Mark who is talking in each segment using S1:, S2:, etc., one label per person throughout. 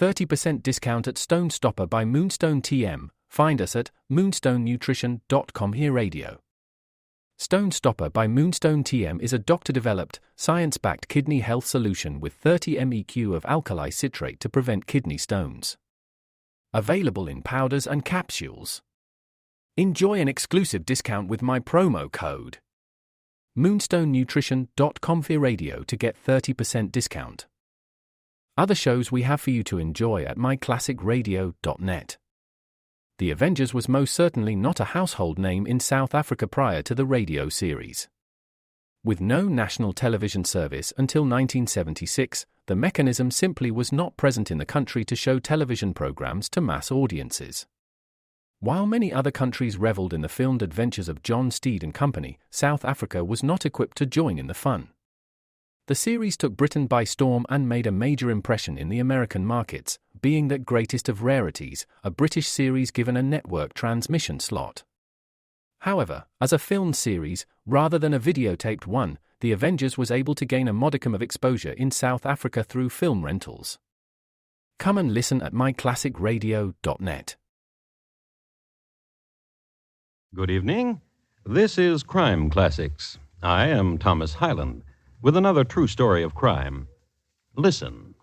S1: 30% discount at Stone Stopper by Moonstone TM. Find us at moonstonenutrition.com. Here Radio. Stone Stopper by Moonstone TM is a doctor-developed, science-backed kidney health solution with 30 MEq of alkali citrate to prevent kidney stones. Available in powders and capsules. Enjoy an exclusive discount with my promo code moonstonenutrition.com. Here Radio to get 30% discount. Other shows we have for you to enjoy at myclassicradio.net. The Avengers was most certainly not a household name in South Africa prior to the radio series. With no national television service until 1976, the mechanism simply was not present in the country to show television programs to mass audiences. While many other countries reveled in the filmed adventures of John Steed and Company, South Africa was not equipped to join in the fun. The series took Britain by storm and made a major impression in the American markets, being the greatest of rarities, a British series given a network transmission slot. However, as a film series, rather than a videotaped one, The Avengers was able to gain a modicum of exposure in South Africa through film rentals. Come and listen at myclassicradio.net.
S2: Good evening. This is Crime Classics. I am Thomas Hyland, with another true story of crime. Listen.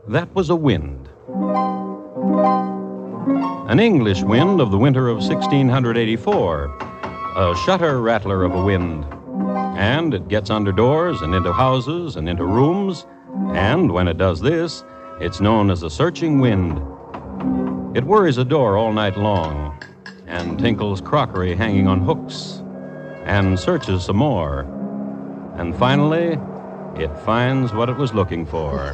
S2: That was a wind. An English wind of the winter of 1684. A shutter rattler of a wind. And it gets under doors and into houses and into rooms, and when it does this, it's known as a searching wind. It worries a door all night long, and tinkles crockery hanging on hooks, and searches some more. And finally, it finds what it was looking for.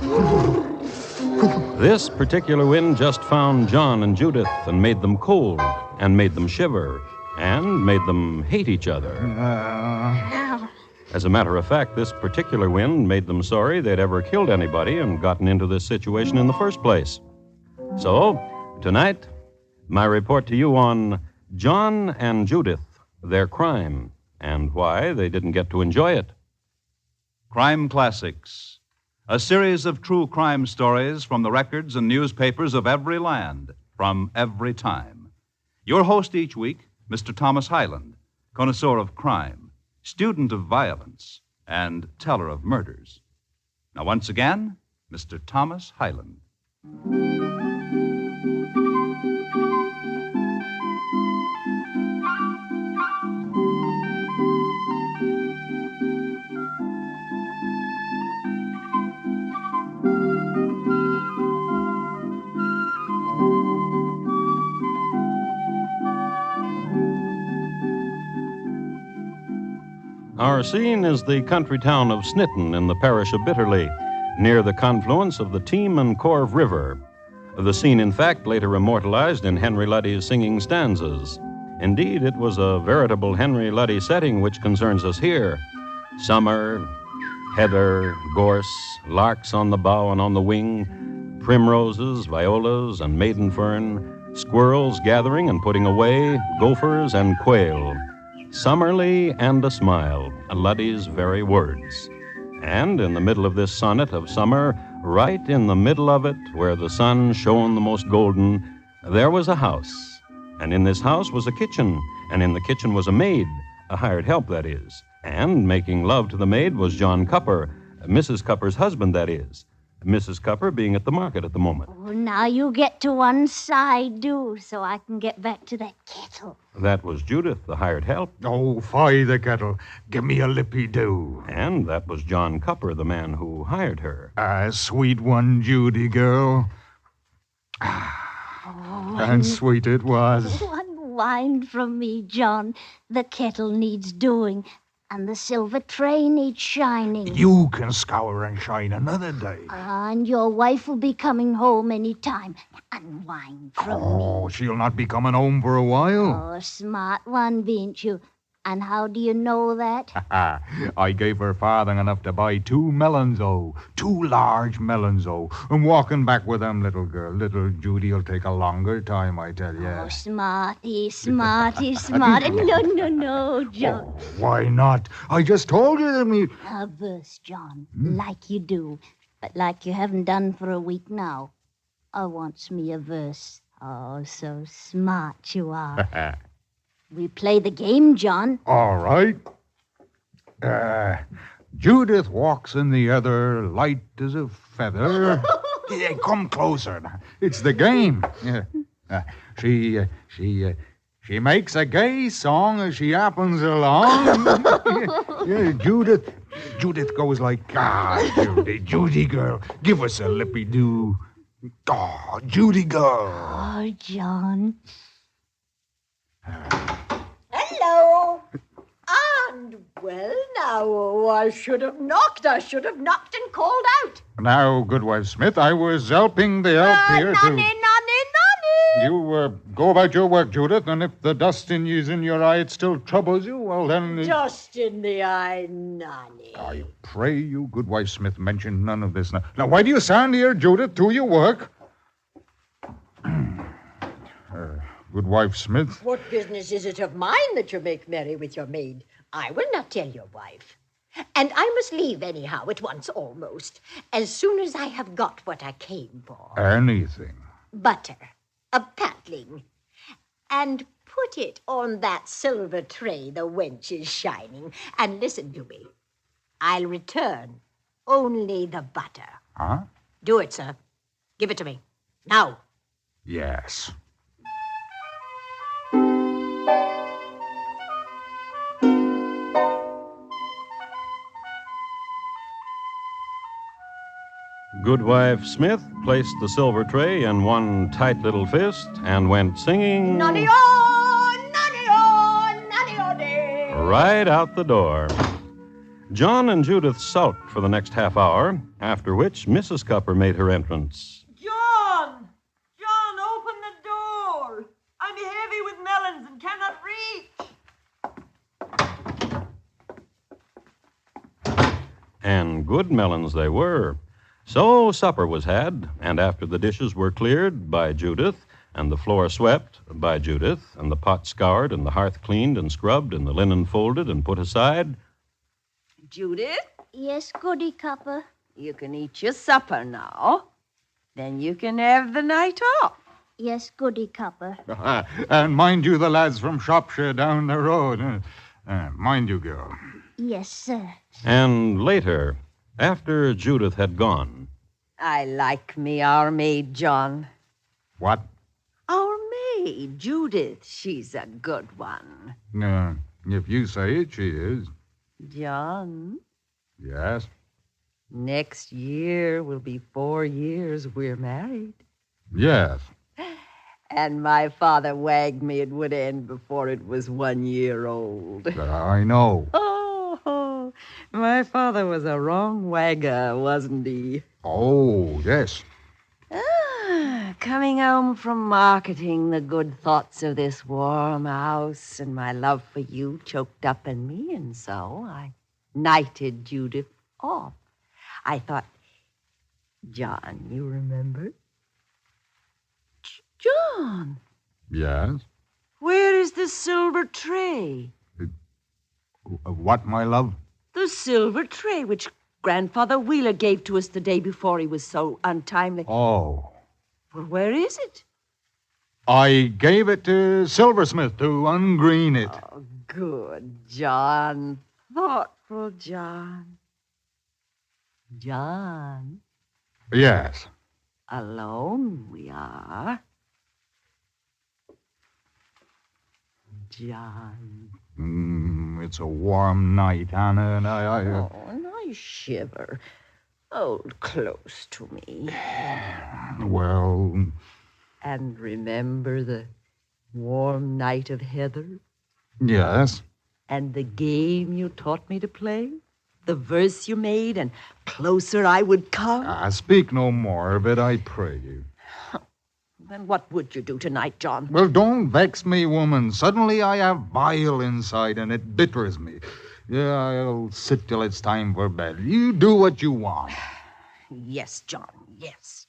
S2: This particular wind just found John and Judith and made them cold, and made them shiver, and made them hate each other. As a matter of fact, this particular wind made them sorry they'd ever killed anybody and gotten into this situation in the first place. So, tonight, my report to you on John and Judith, their crime, and why they didn't get to enjoy it.
S3: Crime Classics, a series of true crime stories from the records and newspapers of every land, from every time. Your host each week, Mr. Thomas Hyland, connoisseur of crime, student of violence, and teller of murders. Now, once again, Mr. Thomas Hyland.
S2: Our scene is the country town of Snitton in the parish of Bitterley, near the confluence of the Team and Corve River. The scene, in fact, later immortalized in Henry Luddy's singing stanzas. Indeed, it was a veritable Henry Luddy setting which concerns us here. Summer, heather, gorse, larks on the bough and on the wing, primroses, violas, and maiden fern, squirrels gathering and putting away, gophers and quail. Summerly and a smile, Luddy's very words. And in the middle of this sonnet of summer, right in the middle of it, where the sun shone the most golden, there was a house. And in this house was a kitchen, and in the kitchen was a maid, a hired help, that is. And making love to the maid was John Cupper, Mrs. Cupper's husband, that is. Mrs. Cupper being at the market at the moment.
S4: Oh, now you get to one side, do, so I can get back to that kettle.
S2: That was Judith, the hired help.
S5: Oh, fie the kettle. Give me a lippy do.
S2: And that was John Cupper, the man who hired her.
S5: Sweet one, Judy girl. And sweet it was.
S4: Unwind from me, John. The kettle needs doing, and the silver tray needs shining.
S5: You can scour and shine another day.
S4: And your wife will be coming home any time. Unwind from me.
S5: Oh, she'll not be coming home for a while.
S4: Oh, smart one, bean't you? And how do you know that?
S5: I gave her farthing enough to buy 2 melons, two large melons, and walking back with them, little girl. Little Judy'll take a longer time, I tell you.
S4: Oh, smarty. No, John.
S5: Oh, why not? I just told you that me...
S4: A verse, John, like you do. But like you haven't done for a week now. I wants me a verse. Oh, so smart you are. We play the game, John.
S5: All right. Judith walks in the other, light as a feather. Yeah, come closer. It's the game. Yeah. She makes a gay song as she happens along. Yeah, Judith goes like, Judy girl, give us a lippy-doo. Oh, Judy girl.
S4: Oh, John.
S6: Hello. And, well, now, I should have knocked and called out.
S5: Now, Goodwife Smith, I was helping the elf here to...
S6: Nanny.
S5: You go about your work, Judith, and if the dust is in your eye, it still troubles you, well, then...
S6: Dust in the eye, Nanny.
S5: I pray you, Goodwife Smith, mention none of this. Now, why do you stand here, Judith? Do your work. Goodwife Smith.
S6: What business is it of mine that you make merry with your maid? I will not tell your wife. And I must leave anyhow at once, almost, as soon as I have got what I came for.
S5: Anything.
S6: Butter, a paddling, and put it on that silver tray the wench is shining. And listen to me. I'll return only the butter.
S5: Huh?
S6: Do it, sir. Give it to me. Now.
S5: Yes.
S2: Goodwife Smith placed the silver tray in one tight little fist and went singing right out the door. John and Judith sulked for the next half hour, after which Mrs. Cupper made her entrance.
S7: John, open the door. I'm heavy with melons and cannot reach.
S2: And good melons they were. So supper was had, and after the dishes were cleared by Judith, and the floor swept by Judith, and the pot scoured, and the hearth cleaned and scrubbed, and the linen folded and put aside.
S7: Judith,
S4: Yes, Goody Copper.
S7: you can eat your supper now. Then you can have the night off.
S4: Yes, Goody Copper.
S5: And mind you, the lads from Shropshire down the road. Mind you, girl.
S4: Yes, sir.
S2: And later, after Judith had gone,
S7: I like me our maid, John.
S5: What?
S7: Our maid, Judith. She's a good one.
S5: If you say it, she is.
S7: John,
S5: Yes.
S7: next year will be 4 years we're married.
S5: Yes.
S7: And my father wagged me it would end before it was 1 year old.
S5: I know.
S7: Oh, my father was a wrong wagger, wasn't he?
S5: Oh, yes.
S7: Coming home from marketing, the good thoughts of this warm house and my love for you choked up in me, and so I knighted Judith off. I thought, John, you remember? John,
S5: Yes.
S7: where is the silver tray?
S5: What, my love?
S7: The silver tray which Grandfather Wheeler gave to us the day before he was so untimely.
S5: Oh.
S7: Well, where is it?
S5: I gave it to Silversmith to ungreen it.
S7: Oh, good, John. Thoughtful John. John,
S5: Yes.
S7: alone we are. John.
S5: It's a warm night, Hannah, and I...
S7: Oh, and I shiver. Hold close to me.
S5: Well,
S7: And remember the warm night of heather?
S5: yes.
S7: And the game you taught me to play? The verse you made, and closer I would come?
S5: Speak no more of it, I pray you.
S7: Then what would you do tonight, John?
S5: Well, don't vex me, woman. Suddenly I have bile inside, and it bitters me. Yeah, I'll sit till it's time for bed. You do what you want.
S7: Yes, John, yes.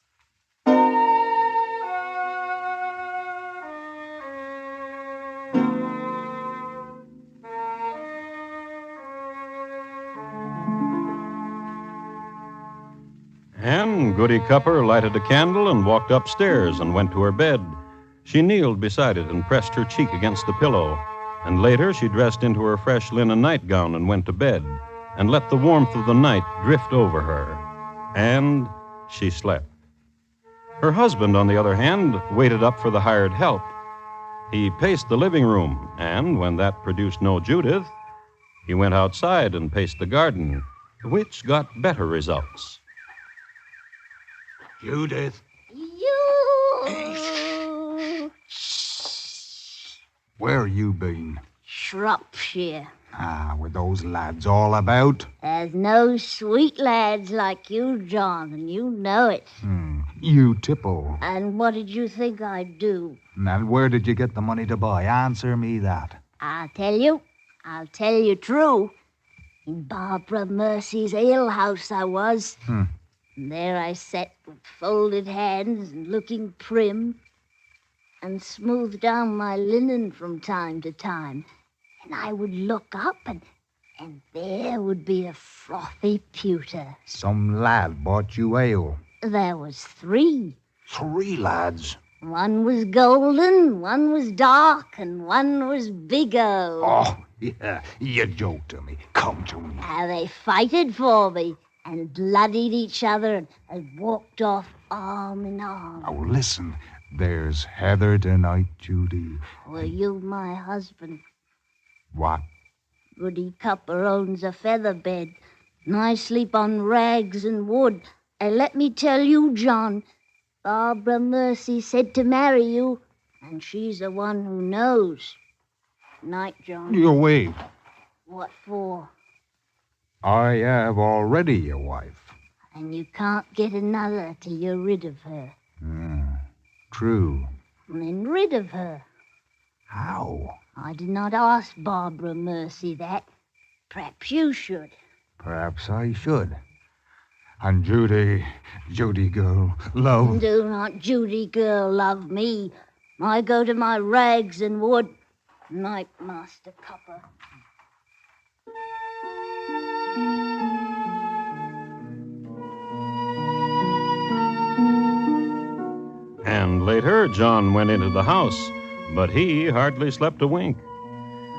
S2: Then Goody Cupper lighted a candle and walked upstairs and went to her bed. She kneeled beside it and pressed her cheek against the pillow. And later she dressed into her fresh linen nightgown and went to bed and let the warmth of the night drift over her. And she slept. Her husband, on the other hand, waited up for the hired help. He paced the living room, and when that produced no Judith, he went outside and paced the garden, which got better results.
S5: Judith.
S4: You.
S5: Where you been?
S4: Shropshire.
S5: With those lads all about?
S4: There's no sweet lads like you, John, and you know it.
S5: You tipple.
S4: And what did you think I'd do?
S5: And where did you get the money to buy? Answer me that.
S4: I'll tell you true. In Barbara Mercy's alehouse I was. And there I sat with folded hands and looking prim, and smoothed down my linen from time to time. And I would look up, and there would be a frothy pewter.
S5: Some lad bought you ale.
S4: There was 3.
S5: 3 lads?
S4: One was golden, one was dark, and one was bigger.
S5: Oh, yeah, you joke to me. Come to me.
S4: How they fighted for me, and bloodied each other, and walked off arm in arm.
S5: Oh, listen, there's Heather tonight, Judy.
S4: Were you my husband?
S5: What?
S4: Goody Cupper owns a feather bed, and I sleep on rags and wood. And let me tell you, John, Barbara Mercy said to marry you, and she's the one who knows. Night, John.
S5: You wait.
S4: What for?
S5: I have already a wife.
S4: And you can't get another till you're rid of her.
S5: True.
S4: Then rid of her.
S5: How?
S4: I did not ask Barbara Mercy that. Perhaps you should.
S5: Perhaps I should. And Judy girl, love.
S4: Do not Judy girl love me. I go to my rags and wood. Night, Master Cupper.
S2: And later, John went into the house, but he hardly slept a wink.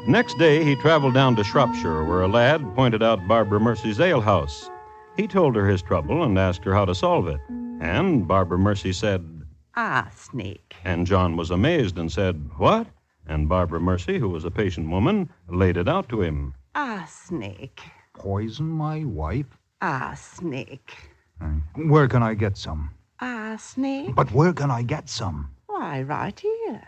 S2: Next day, he traveled down to Shropshire, where a lad pointed out Barbara Mercy's alehouse. He told her his trouble and asked her how to solve it. And Barbara Mercy said,
S7: Arsenic.
S2: And John was amazed and said, What? And Barbara Mercy, who was a patient woman, laid it out to him.
S7: Arsenic.
S5: Poison my wife?
S7: Arsenic.
S5: Where can I get some?
S7: Arsenic?
S5: But where can I get some?
S7: Why, right here.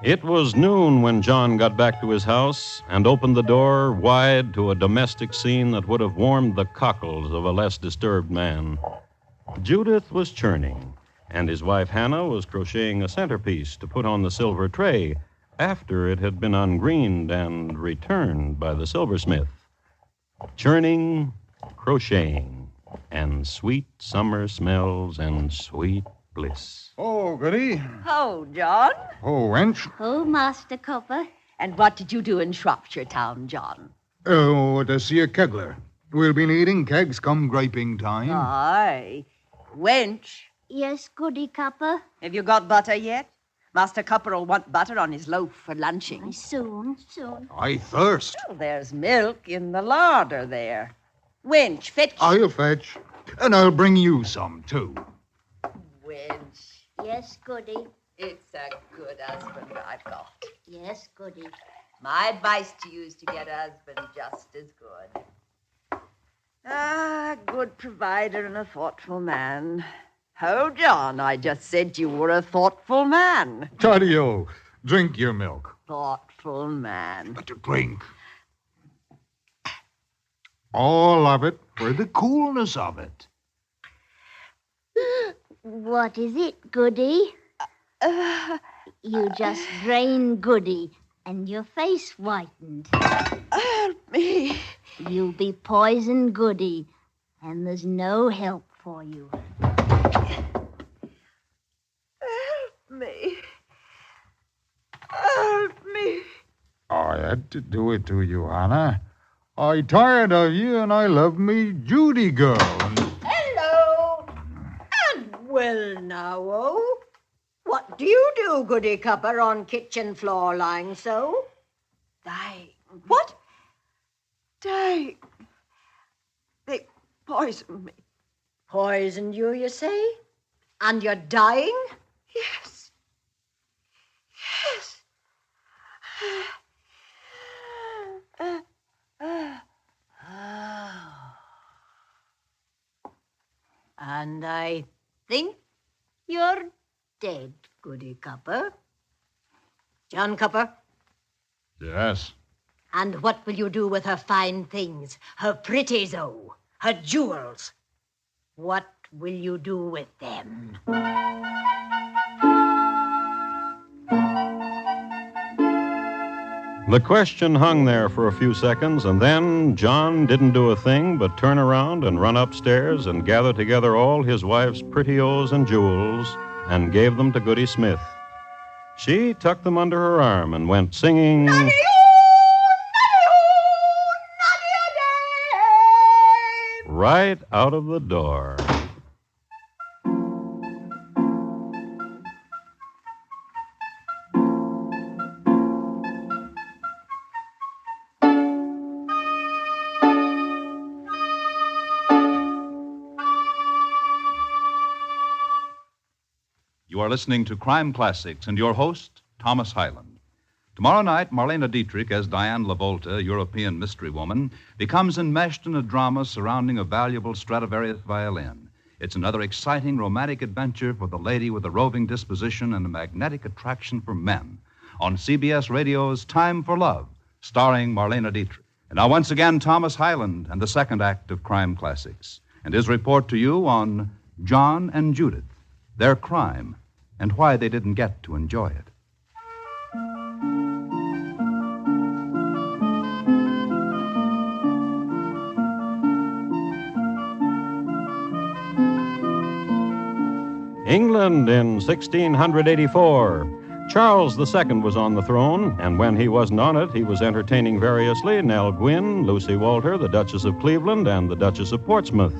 S2: It was noon when John got back to his house and opened the door wide to a domestic scene that would have warmed the cockles of a less disturbed man. Judith was churning, and his wife Hannah was crocheting a centerpiece to put on the silver tray after it had been ungreened and returned by the silversmith. Churning, crocheting, and sweet summer smells and sweet bliss.
S5: Oh, goody.
S7: Oh, John.
S5: Oh, wench.
S4: Oh, Master Copper.
S7: And what did you do in Shropshire Town, John?
S5: Oh, to see a kegler. We'll be needing kegs come griping time.
S7: Aye. Wench,
S4: Yes, Goody Copper.
S7: have you got butter yet? Master Cupper'll want butter on his loaf for lunching.
S4: Soon.
S5: I thirst.
S7: Oh, there's milk in the larder there. Wench, fetch.
S5: I'll fetch. And I'll bring you some, too.
S7: Wench,
S4: Yes, Goody.
S7: it's a good husband I've got.
S4: Yes, Goody.
S7: My advice to you is to get a husband just as good. A good provider and a thoughtful man. Oh, John, I just said you were a thoughtful man.
S5: Taddy-o, drink your milk.
S7: Thoughtful man.
S5: To drink. All of it for the coolness of it.
S4: What is it, Goody? You just drained Goody, and your face whitened.
S7: Help me.
S4: You'll be poisoned, Goody, and there's no help for you.
S7: Help me. Help me.
S5: I had to do it to you, Hannah. I tired of you and I love me Judy girl.
S6: Hello. And well now, oh. What do you do, Goody Cupper, on kitchen floor lying so?
S7: Dying.
S6: What?
S7: Dying. They poisoned me.
S6: Poisoned you, you say? And you're dying?
S7: Yes. Yes.
S6: And I think you're dead, Goody Cupper. John Cupper,
S5: Yes.
S6: and what will you do with her fine things, her pretties, oh, her jewels? What will you do with them?
S2: The question hung there for a few seconds, and then John didn't do a thing but turn around and run upstairs and gather together all his wife's pretty-os and jewels and gave them to Goody Smith. She tucked them under her arm and went singing, right out of the door.
S3: You are listening to Crime Classics and your host, Thomas Hyland. Tomorrow night, Marlene Dietrich, as Diane LaVolta, European mystery woman, becomes enmeshed in a drama surrounding a valuable Stradivarius violin. It's another exciting romantic adventure for the lady with a roving disposition and a magnetic attraction for men. On CBS Radio's Time for Love, starring Marlene Dietrich. And now, once again, Thomas Hyland and the second act of Crime Classics, and his report to you on John and Judith, their crime, and why they didn't get to enjoy it.
S2: England in 1684. Charles II was on the throne, and when he wasn't on it, he was entertaining variously Nell Gwynn, Lucy Walter, the Duchess of Cleveland, and the Duchess of Portsmouth.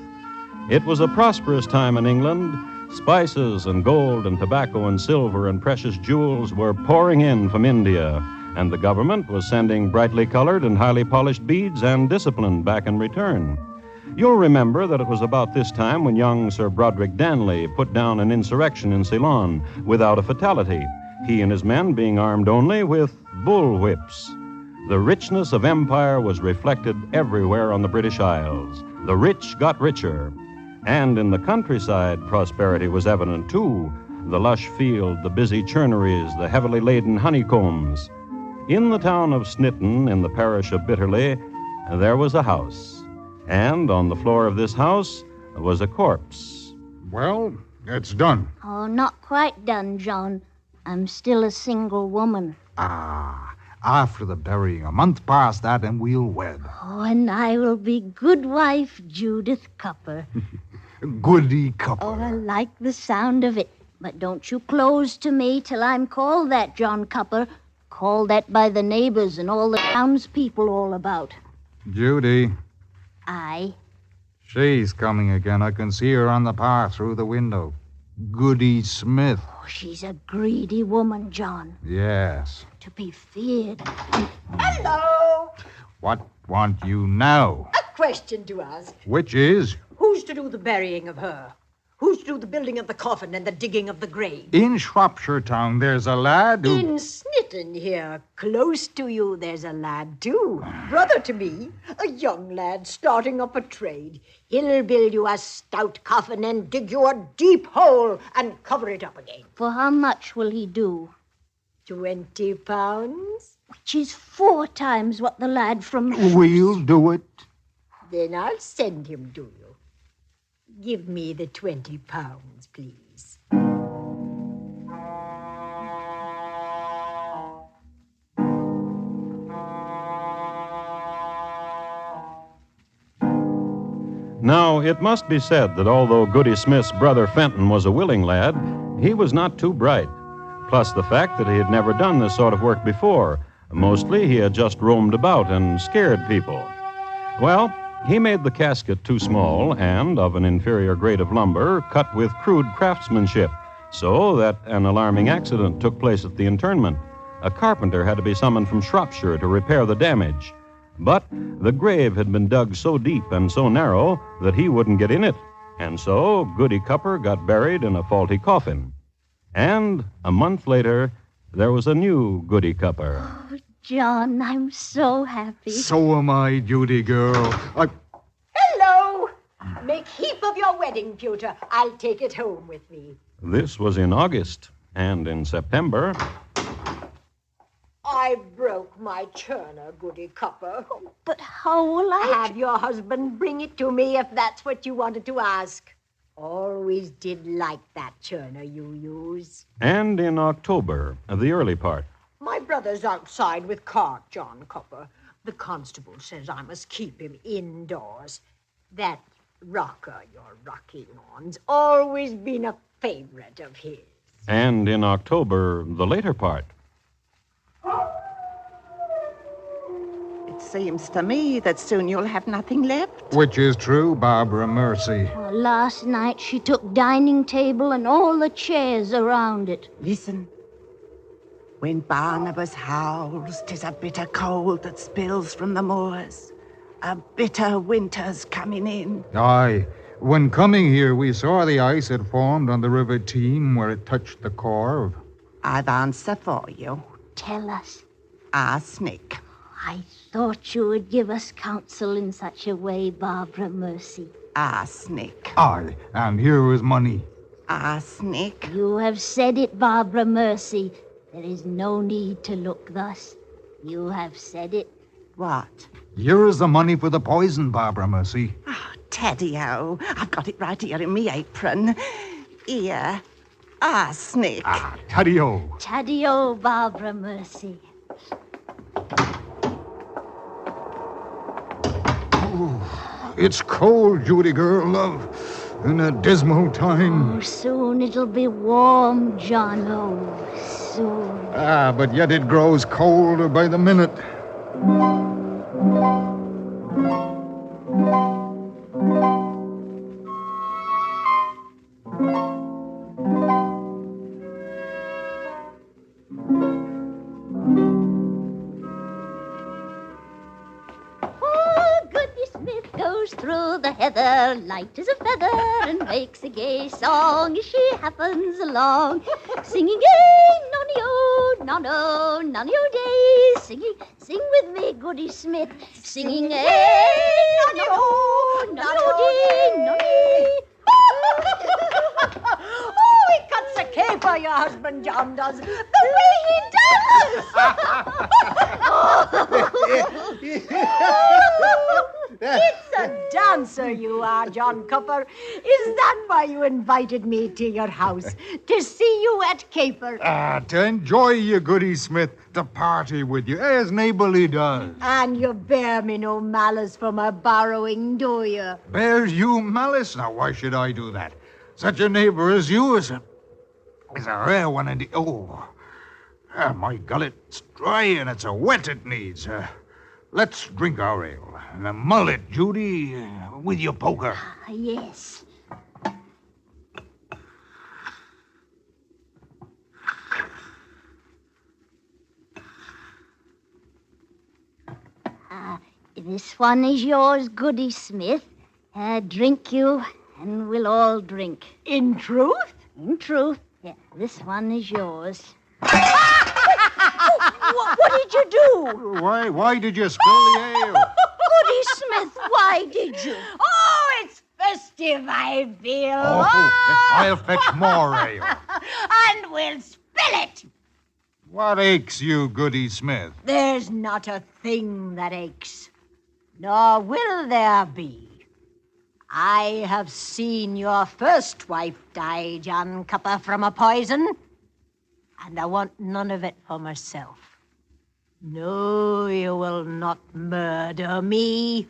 S2: It was a prosperous time in England. Spices and gold and tobacco and silver and precious jewels were pouring in from India, and the government was sending brightly colored and highly polished beads and discipline back in return. You'll remember that it was about this time when young Sir Broderick Danley put down an insurrection in Ceylon without a fatality, he and his men being armed only with bull whips. The richness of empire was reflected everywhere on the British Isles. The rich got richer. And in the countryside, prosperity was evident, too. The lush field, the busy churneries, the heavily laden honeycombs. In the town of Snitton, in the parish of Bitterley, there was a house. And on the floor of this house was a corpse.
S5: Well, it's done.
S4: Oh, not quite done, John. I'm still a single woman.
S5: After the burying, a month past that, and we'll wed.
S4: Oh, and I will be good wife, Judith Cupper.
S5: Goody Cupper.
S4: Oh, I like the sound of it. But don't you close to me till I'm called that, John Cupper. Called that by the neighbors and all the townspeople all about.
S5: Judy.
S4: Aye.
S5: She's coming again. I can see her on the path through the window. Goody Smith.
S4: Oh, she's a greedy woman, John.
S5: Yes.
S4: To be feared.
S6: Hello.
S5: What want you now?
S6: A question to ask.
S5: Which is?
S6: Who's to do the burying of her? Who's to do the building of the coffin and the digging of the grave?
S5: In Shropshire Town, there's a lad who...
S6: In Snitton here, close to you, there's a lad, too. Brother to me, a young lad starting up a trade. He'll build you a stout coffin and dig you a deep hole and cover it up again.
S4: For how much will he do?
S6: 20 pounds?
S4: Which is 4 times what the lad from...
S5: We'll do it.
S6: Then I'll send him to you. Give me the 20 pounds, please.
S2: Now, it must be said that although Goody Smith's brother Fenton was a willing lad, he was not too bright. Plus the fact that he had never done this sort of work before, Mostly, he had just roamed about and scared people. Well, he made the casket too small and of an inferior grade of lumber, cut with crude craftsmanship, so that an alarming accident took place at the interment. A carpenter had to be summoned from Shropshire to repair the damage. But the grave had been dug so deep and so narrow that he wouldn't get in it. And so Goody Cupper got buried in a faulty coffin. And a month later, there was a new Goody Cupper.
S4: Oh, John, I'm so happy.
S5: So am I, Judy girl.
S6: Hello! Make heap of your wedding pewter. I'll take it home with me.
S2: This was in August, and in September...
S6: I broke my churner, Goody Cupper.
S4: But how will I...
S6: Have your husband bring it to me if that's what you wanted to ask. Always did like that churner you use.
S2: And in October, the early part.
S6: My brother's outside with cart, John Cupper. The constable says I must keep him indoors. That rocker you're rocking on's always been a favorite of his.
S2: And in October, the later part.
S8: It seems to me that soon you'll have nothing left.
S5: Which is true, Barbara Mercy.
S4: Well, last night she took dining table and all the chairs around it.
S8: Listen. When Barnabas howls, 'tis a bitter cold that spills from the moors. A bitter winter's coming in.
S5: Aye. When coming here, we saw the ice had formed on the River Team where it touched the Corve.
S8: I've answer for you.
S4: Tell us.
S8: Arsenic.
S4: I thought you would give us counsel in such a way, Barbara Mercy.
S8: Arsenic.
S5: Aye, and here is money.
S8: Arsenic.
S4: You have said it, Barbara Mercy. There is no need to look thus. You have said it.
S8: What?
S5: Here is the money for the poison, Barbara Mercy.
S8: Oh, Teddy-o. I've got it right here in me apron. Here. Arsenic.
S5: Taddy-o.
S4: Taddy-o, Barbara Mercy.
S5: It's cold, Judy girl, love. In a dismal time.
S4: Oh, soon it'll be warm, John. Oh, soon.
S5: But yet it grows colder by the minute.
S4: Through the heather, light as a feather, and makes a gay song as she happens along, singing gay nonny-o, nonno, nonny-o day, singing, sing with me, Goody Smith, singing gay nonny-o, nonny-o day, nonny.
S6: Oh, he cuts a caper, your husband John does. The way he does! It's a dancer you are, John Cupper. Is that why you invited me to your house? To see you at caper?
S5: To enjoy you, Goody Smith, to party with you, as neighborly does.
S6: And you bear me no malice for my borrowing, do you?
S5: Bears you malice? Now, why should I do that? Such a neighbor as you is a rare one indeed. My gullet's dry and it's a wet it needs. Let's drink our ale. And a mullet, Judy, with your poker.
S4: Yes. This one is yours, Goody Smith. Drink you, and we'll all drink.
S6: In truth?
S4: In truth. Yeah, this one is yours. What did you do?
S5: Why did you spill the ale?
S4: Goody Smith, why did you?
S6: Oh, it's festive, I feel.
S5: I'll fetch more ale.
S6: And we'll spill it.
S5: What aches you, Goody Smith?
S6: There's not a thing that aches, nor will there be. I have seen your first wife die, John Cupper, from a poison, and I want none of it for myself. No, you will not murder me.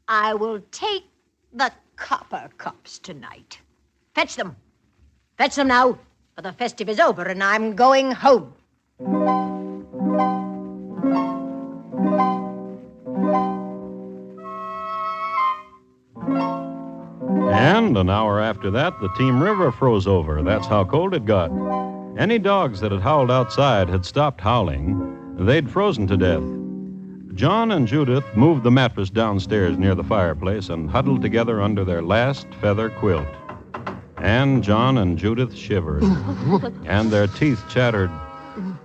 S6: I will take the copper cups tonight. Fetch them. Fetch them now, for the festive is over and I'm going home.
S2: an hour after that, the Team River froze over. That's how cold it got. Any dogs that had howled outside had stopped howling. They'd frozen to death. John and Judith moved the mattress downstairs near the fireplace and huddled together under their last feather quilt. And John and Judith shivered, and their teeth chattered,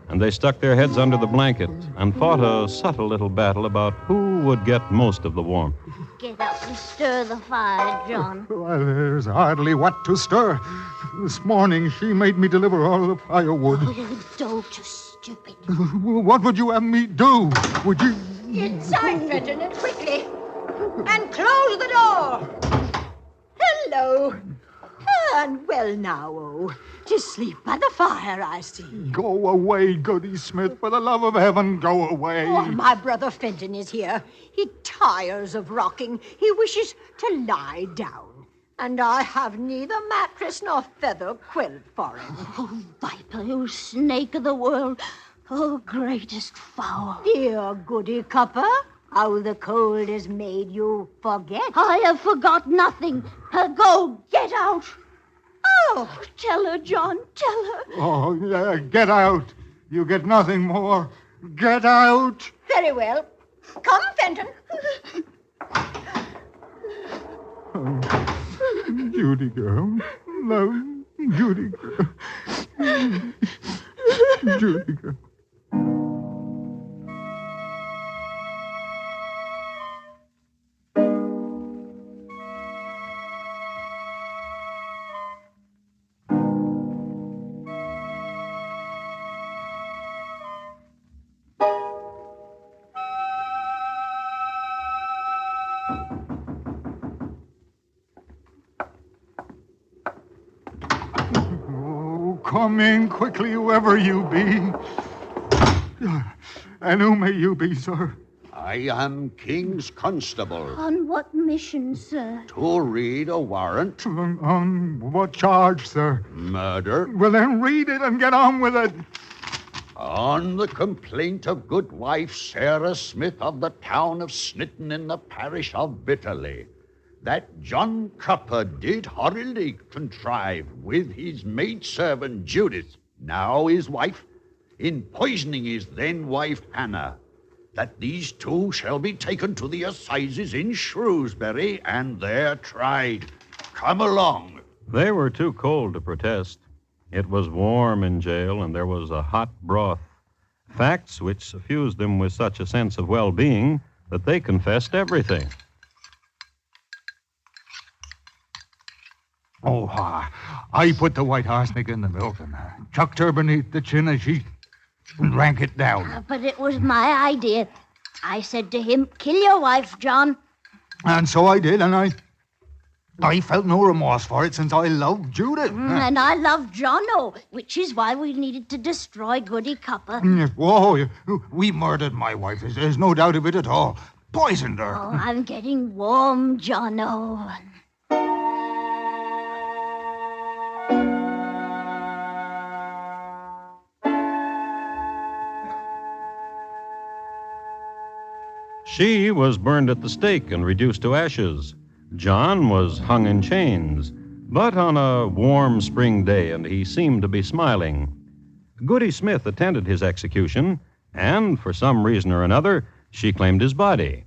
S2: and they stuck their heads under the blanket and fought a subtle little battle about who would get most of the warmth.
S4: Get up and stir the fire, John.
S5: Well, there's hardly what to stir. This morning she made me deliver all the firewood.
S4: Oh, don't, you stupid.
S5: What would you have me do? Would you...
S6: Inside, Fenton, and quickly. And close the door. Hello. And well now, oh. To sleep by the fire, I see.
S5: Go away, Goody Smith. For the love of heaven, go away.
S6: Oh, my brother Fenton is here. He tires of rocking. He wishes to lie down. And I have neither mattress nor feather quilt for him.
S4: Oh, viper, you snake of the world. Oh, greatest foul.
S6: Dear Goody Cupper, how the cold has made you forget.
S4: I have forgot nothing. Go, get out.
S6: Oh,
S4: Tell her, John, tell her.
S5: Oh, yeah, get out. You get nothing more. Get out.
S6: very well. Come, Fenton.
S5: Judy girl. Love, Judy girl. Judy girl. Come in quickly, whoever you be. And who may you be, sir?
S9: I am King's Constable.
S4: On what mission, sir?
S9: To read a warrant.
S5: On what charge, sir?
S9: Murder.
S5: Well, then read it and get on with it.
S9: On the complaint of good wife Sarah Smith of the town of Snitton in the parish of Bitterley, that John Cupper did horridly contrive with his maidservant Judith, now his wife, in poisoning his then wife Hannah, that these two shall be taken to the assizes in Shrewsbury and there tried. Come along.
S2: They were too cold to protest. It was warm in jail, and there was a hot broth. Facts which suffused them with such a sense of well-being that they confessed everything.
S5: Oh, I put the white arsenic in the milk and chucked her beneath the chin as she drank it down.
S4: But it was my idea. I said to him, kill your wife, John.
S5: And so I did, and I felt no remorse for it since I loved Judith.
S4: And I loved Jono, which is why we needed to destroy Goody Cupper.
S5: Whoa, we murdered my wife. There's no doubt of it at all. Poisoned her.
S4: Oh, I'm getting warm, Jono.
S2: She was burned at the stake and reduced to ashes. John was hung in chains, but on a warm spring day, and he seemed to be smiling. Goody Smith attended his execution, and for some reason or another, she claimed his body.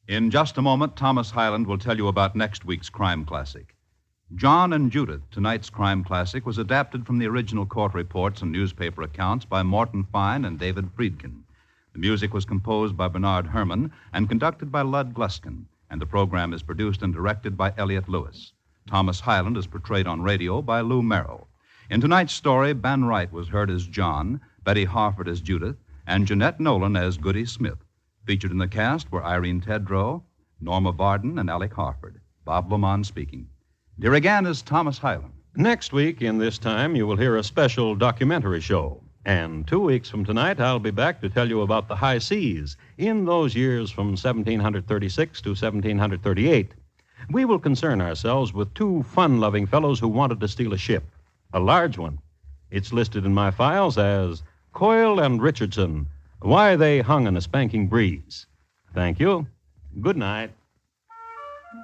S3: In just a moment, Thomas Hyland will tell you about next week's crime classic. John and Judith, tonight's crime classic, was adapted from the original court reports and newspaper accounts by Morton Fine and David Friedkin. The music was composed by Bernard Herrmann and conducted by Lud Gluskin, and the program is produced and directed by Elliott Lewis. Thomas Hyland is portrayed on radio by Lou Merrill. In tonight's story, Ben Wright was heard as John, Betty Harford as Judith, and Jeanette Nolan as Goody Smith. Featured in the cast were Irene Tedrow, Norma Varden, and Alec Harford. Bob Lamont speaking. Here again is Thomas Hyland.
S2: Next week, in this time, you will hear a special documentary show. And 2 weeks from tonight, I'll be back to tell you about the high seas in those years from 1736 to 1738. We will concern ourselves with two fun-loving fellows who wanted to steal a ship, a large one. It's listed in my files as Coyle and Richardson, Why They Hung in a Spanking Breeze. Thank you. Good night.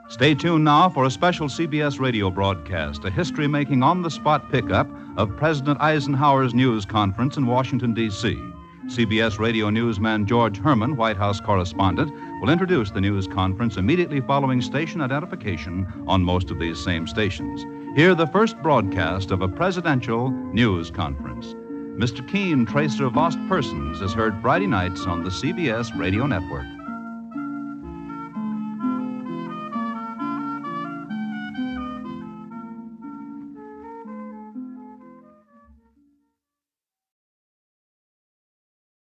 S3: Stay tuned now for a special CBS radio broadcast, a history-making on-the-spot pickup of President Eisenhower's news conference in Washington, D.C. CBS radio newsman George Herman, White House correspondent, will introduce the news conference immediately following station identification on most of these same stations. Hear the first broadcast of a presidential news conference. Mr. Keene, Tracer of Lost Persons, is heard Friday nights on the CBS radio network.